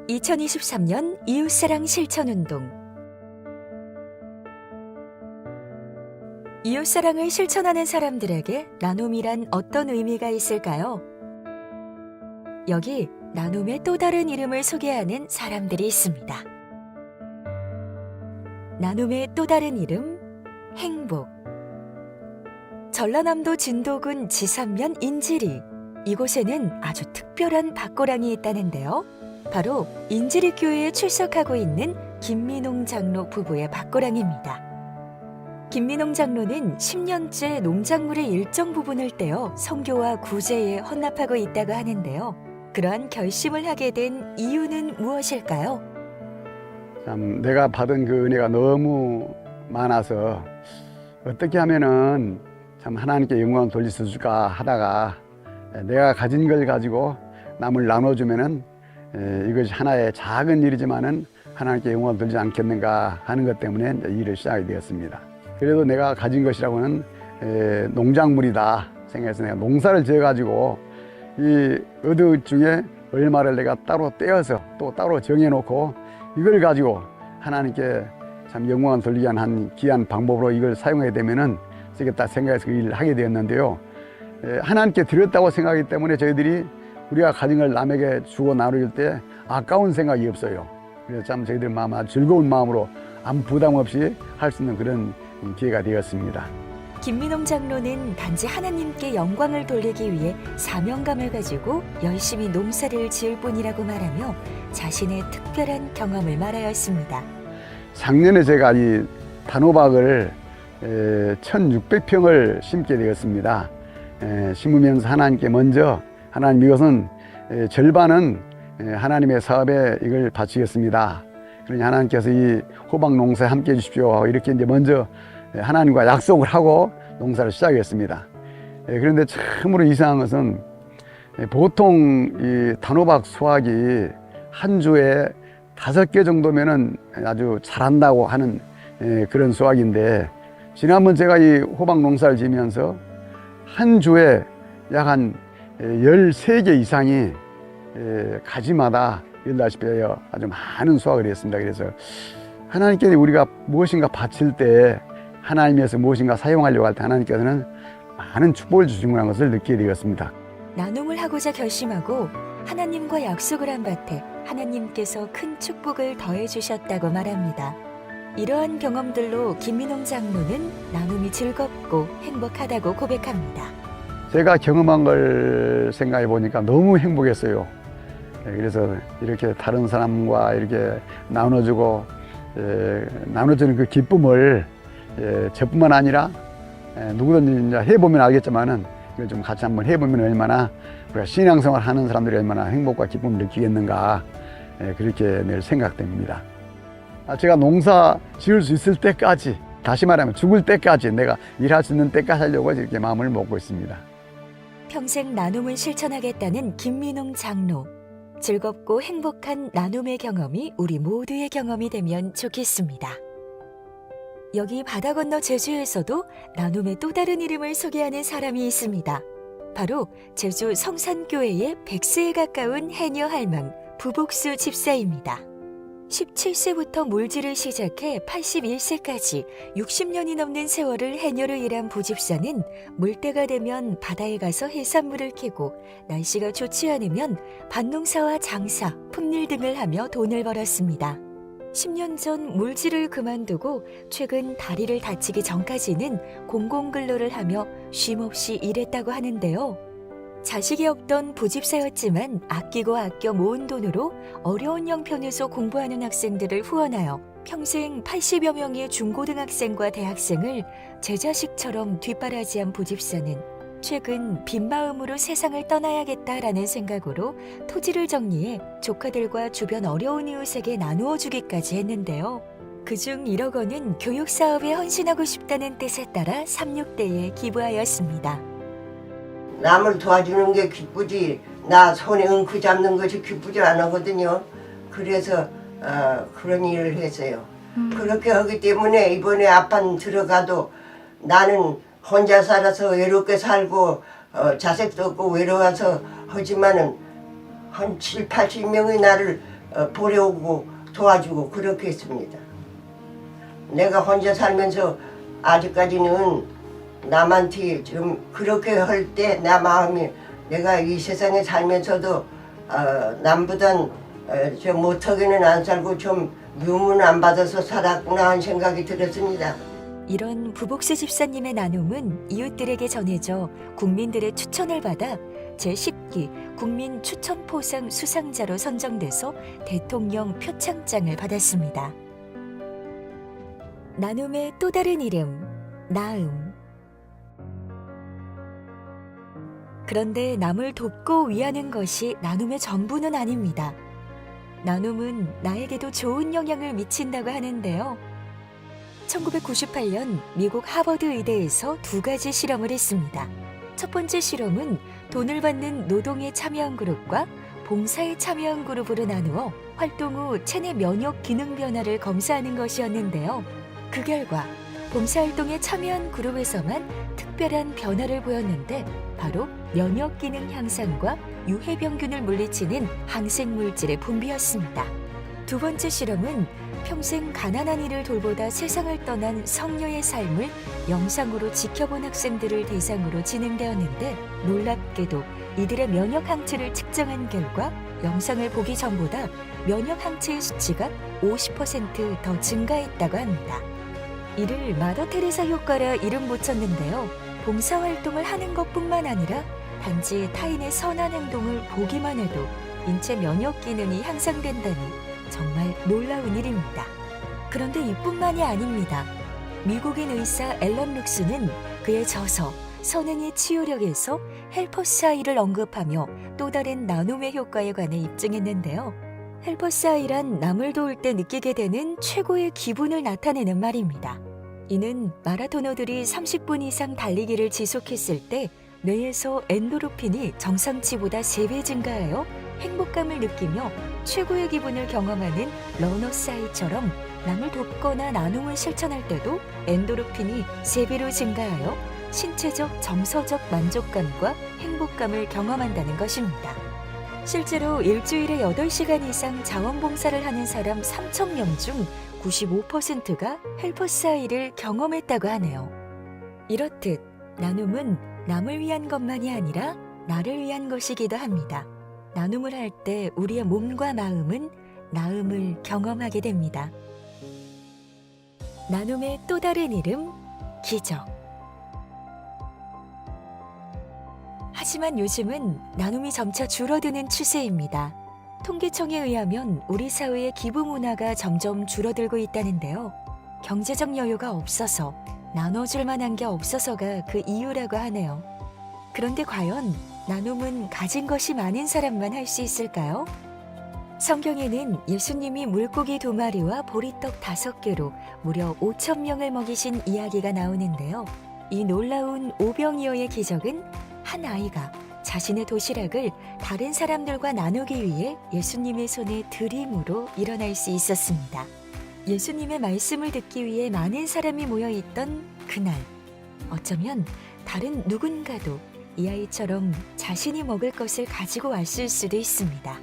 2023년 이웃사랑 실천운동. 이웃사랑을 실천하는 사람들에게 나눔이란 어떤 의미가 있을까요? 여기 나눔의 또 다른 이름을 소개하는 사람들이 있습니다. 나눔의 또 다른 이름, 행복. 전라남도 진도군 지산면 인지리. 이곳에는 아주 특별한 밭고랑이 있다는데요. 바로 인지리 교회에 출석하고 있는 김민홍 장로 부부의 밭고랑입니다. 김민홍 장로는 10년째 농작물의 일정 부분을 떼어 선교와 구제에 헌납하고 있다고 하는데요. 그러한 결심을 하게 된 이유는 무엇일까요? 참 내가 받은 그 은혜가 너무 많아서 어떻게 하면은 참 하나님께 영광을 돌릴 수 있을까 하다가 내가 가진 걸 가지고 남을 나눠주면은 이것이 하나의 작은 일이지만은 하나님께 영광을 돌리지 않겠는가 하는 것 때문에 이제 일을 시작하게 되었습니다. 그래도 내가 가진 것이라고는 농작물이다 생각해서 내가 농사를 지어가지고 이 어드 중에 얼마를 내가 따로 떼어서 또 따로 정해놓고 이걸 가지고 하나님께 참 영광을 돌리기 위한 한 귀한 방법으로 이걸 사용하게 되면은 쓰겠다 생각해서 그 일을 하게 되었는데요. 하나님께 드렸다고 생각하기 때문에 저희들이 우리가 가진 걸 남에게 주고 나눌 때 아까운 생각이 없어요. 그래서 참 저희들 마음 아주 즐거운 마음으로 아무 부담 없이 할 수 있는 그런 기회가 되었습니다. 김민홍 장로는 단지 하나님께 영광을 돌리기 위해 사명감을 가지고 열심히 농사를 지을 뿐이라고 말하며 자신의 특별한 경험을 말하였습니다. 작년에 제가 이 단호박을 1600평을 심게 되었습니다. 심으면서 하나님께 먼저 하나님 이것은 절반은 하나님의 사업에 이걸 바치겠습니다. 그러니 하나님께서 이 호박 농사에 함께 해주십시오. 이렇게 이제 먼저 하나님과 약속을 하고 농사를 시작했습니다. 그런데 참으로 이상한 것은 보통 이 단호박 수확이 한 주에 5개 정도면은 아주 잘한다고 하는 그런 수확인데 지난번 제가 이 호박 농사를 지면서 한 주에 약 한 13개 이상이 가지마다 일다시피 아주 많은 수확을 했습니다. 그래서 하나님께 우리가 무엇인가 바칠 때 하나님께서 무엇인가 사용하려고 할 때 하나님께서는 많은 축복을 주시는 것을 느끼게 되었습니다. 나눔을 하고자 결심하고 하나님과 약속을 한 밭에 하나님께서 큰 축복을 더해 주셨다고 말합니다. 이러한 경험들로 김민홍 장로는 나눔이 즐겁고 행복하다고 고백합니다. 제가 경험한 걸 생각해 보니까 너무 행복했어요. 그래서 이렇게 다른 사람과 이렇게 나눠주고 나눠주는 그 기쁨을 저뿐만 아니라 누구든지 이제 해보면 알겠지만은 이걸 좀 같이 한번 해보면 얼마나 우리가 신앙생활 하는 사람들이 얼마나 행복과 기쁨을 느끼겠는가 그렇게 늘 생각됩니다. 제가 농사 지을 수 있을 때까지, 다시 말하면 죽을 때까지 내가 일할 수 있는 때까지 하려고 이렇게 마음을 먹고 있습니다. 평생 나눔을 실천하겠다는 김민홍 장로. 즐겁고 행복한 나눔의 경험이 우리 모두의 경험이 되면 좋겠습니다. 여기 바다 건너 제주에서도 나눔의 또 다른 이름을 소개하는 사람이 있습니다. 바로 제주 성산교회의 100세에 가까운 해녀 할망 부복수 집사입니다. 17세부터 물질을 시작해 81세까지 60년이 넘는 세월을 해녀로 일한 부집사는 물때가 되면 바다에 가서 해산물을 캐고 날씨가 좋지 않으면 밭농사와 장사, 품일 등을 하며 돈을 벌었습니다. 10년 전 물질을 그만두고 최근 다리를 다치기 전까지는 공공근로를 하며 쉼없이 일했다고 하는데요. 자식이 없던 부집사였지만 아끼고 아껴 모은 돈으로 어려운 형편에서 공부하는 학생들을 후원하여 평생 80여 명의 중고등학생과 대학생을 제 자식처럼 뒷바라지한 부집사는 최근 빈 마음으로 세상을 떠나야겠다라는 생각으로 토지를 정리해 조카들과 주변 어려운 이웃에게 나누어 주기까지 했는데요. 그중 1억 원은 교육사업에 헌신하고 싶다는 뜻에 따라 3.6대에 기부하였습니다. 남을 도와주는 게 기쁘지 나 손에 엉크 잡는 것이 기쁘지 않거든요. 그래서 그런 일을 했어요. 그렇게 하기 때문에 이번에 아판 들어가도 나는 혼자 살아서 외롭게 살고 자식도 없고 외로워서 하지만은 한 7, 80명이 나를 보려오고 도와주고 그렇게 했습니다. 내가 혼자 살면서 아직까지는 남한테 좀 그렇게 할 때 내 마음이 내가 이 세상에 살면서도 남보단 저 못하게는 안 살고 좀 유문 안 받아서 살았구나 하는 생각이 들었습니다. 이런 부복수 집사님의 나눔은 이웃들에게 전해져 국민들의 추천을 받아 제10기 국민 추천포상 수상자로 선정돼서 대통령 표창장을 받았습니다. 나눔의 또 다른 이름, 나음. 그런데 남을 돕고 위하는 것이 나눔의 전부는 아닙니다. 나눔은 나에게도 좋은 영향을 미친다고 하는데요. 1998년 미국 하버드 의대에서 2가지 실험을 했습니다. 첫 번째 실험은 돈을 받는 노동에 참여한 그룹과 봉사에 참여한 그룹으로 나누어 활동 후 체내 면역 기능 변화를 검사하는 것이었는데요. 그 결과 봉사활동에 참여한 그룹에서만 특별한 변화를 보였는데 바로 면역 기능 향상과 유해병균을 물리치는 항생물질의 분비였습니다. 두 번째 실험은 평생 가난한 이를 돌보다 세상을 떠난 성녀의 삶을 영상으로 지켜본 학생들을 대상으로 진행되었는데 놀랍게도 이들의 면역 항체를 측정한 결과 영상을 보기 전보다 면역 항체의 수치가 50% 더 증가했다고 합니다. 이를 마더 테레사 효과라 이름 붙였는데요. 봉사활동을 하는 것뿐만 아니라 단지 타인의 선한 행동을 보기만 해도 인체 면역 기능이 향상된다니 정말 놀라운 일입니다. 그런데 이뿐만이 아닙니다. 미국인 의사 앨런 룩스는 그의 저서 선행의 치유력에서 헬퍼스 아이를 언급하며 또 다른 나눔의 효과에 관해 입증했는데요. 헬퍼스 아이란 남을 도울 때 느끼게 되는 최고의 기분을 나타내는 말입니다. 이는 마라토너들이 30분 이상 달리기를 지속했을 때 뇌에서 엔도르핀이 정상치보다 3배 증가하여 행복감을 느끼며 최고의 기분을 경험하는 러너스 하이처럼 남을 돕거나 나눔을 실천할 때도 엔도르핀이 3배로 증가하여 신체적, 정서적 만족감과 행복감을 경험한다는 것입니다. 실제로 일주일에 8시간 이상 자원봉사를 하는 사람 3,000명 중 95%가 헬퍼스 아이를 경험했다고 하네요. 이렇듯 나눔은 남을 위한 것만이 아니라 나를 위한 것이기도 합니다. 나눔을 할 때 우리의 몸과 마음은 나음을 경험하게 됩니다. 나눔의 또 다른 이름, 기적. 하지만 요즘은 나눔이 점차 줄어드는 추세입니다. 통계청에 의하면 우리 사회의 기부 문화가 점점 줄어들고 있다는데요. 경제적 여유가 없어서 나눠줄 만한 게 없어서가 그 이유라고 하네요. 그런데 과연 나눔은 가진 것이 많은 사람만 할 수 있을까요? 성경에는 예수님이 물고기 2마리와 보리떡 5개로 무려 5,000명을 먹이신 이야기가 나오는데요. 이 놀라운 오병이어의 기적은 한 아이가 자신의 도시락을 다른 사람들과 나누기 위해 예수님의 손에 들임으로 일어날 수 있었습니다. 예수님의 말씀을 듣기 위해 많은 사람이 모여있던 그날, 어쩌면 다른 누군가도 이 아이처럼 자신이 먹을 것을 가지고 왔을 수도 있습니다.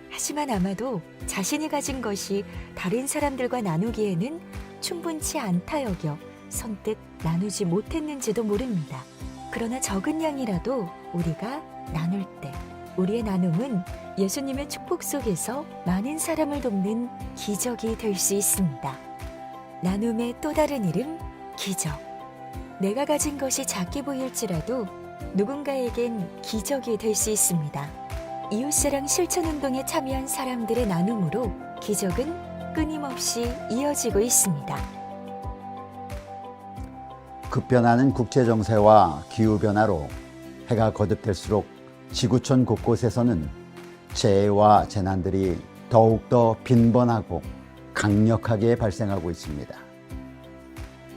하지만 아마도 자신이 가진 것이 다른 사람들과 나누기에는 충분치 않다 여겨 선뜻 나누지 못했는지도 모릅니다. 그러나 적은 양이라도 우리가 나눌 때 우리의 나눔은 예수님의 축복 속에서 많은 사람을 돕는 기적이 될 수 있습니다. 나눔의 또 다른 이름, 기적. 내가 가진 것이 작게 보일지라도 누군가에겐 기적이 될 수 있습니다. 이웃사랑 실천운동에 참여한 사람들의 나눔으로 기적은 끊임없이 이어지고 있습니다. 급변하는 국제정세와 기후변화로 해가 거듭될수록 지구촌 곳곳에서는 재해와 재난들이 더욱더 빈번하고 강력하게 발생하고 있습니다.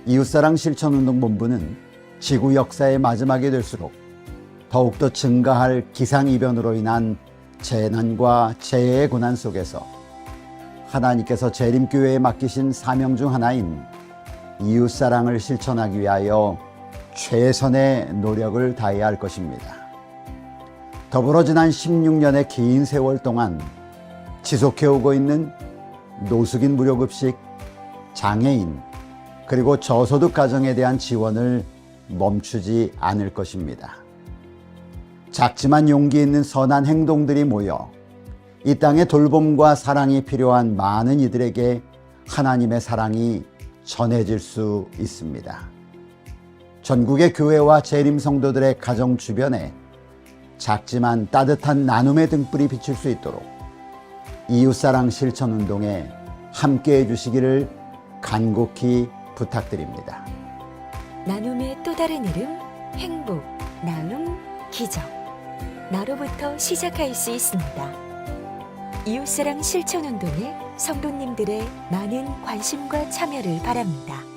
이웃사랑 실천운동본부는 지구 역사의 마지막이 될수록 더욱더 증가할 기상이변으로 인한 재난과 재해의 고난 속에서 하나님께서 재림교회에 맡기신 사명 중 하나인 이웃사랑을 실천하기 위하여 최선의 노력을 다해야 할 것입니다. 더불어 지난 16년의 긴 세월 동안 지속해오고 있는 노숙인 무료급식, 장애인, 그리고 저소득 가정에 대한 지원을 멈추지 않을 것입니다. 작지만 용기 있는 선한 행동들이 모여 이 땅에 돌봄과 사랑이 필요한 많은 이들에게 하나님의 사랑이 전해질 수 있습니다. 전국의 교회와 재림 성도들의 가정 주변에 작지만 따뜻한 나눔의 등불이 비칠 수 있도록 이웃사랑 실천운동에 함께해 주시기를 간곡히 부탁드립니다. 나눔의 또 다른 이름, 행복, 나눔, 기적. 나로부터 시작할 수 있습니다. 이웃사랑 실천운동에 성도님들의 많은 관심과 참여를 바랍니다.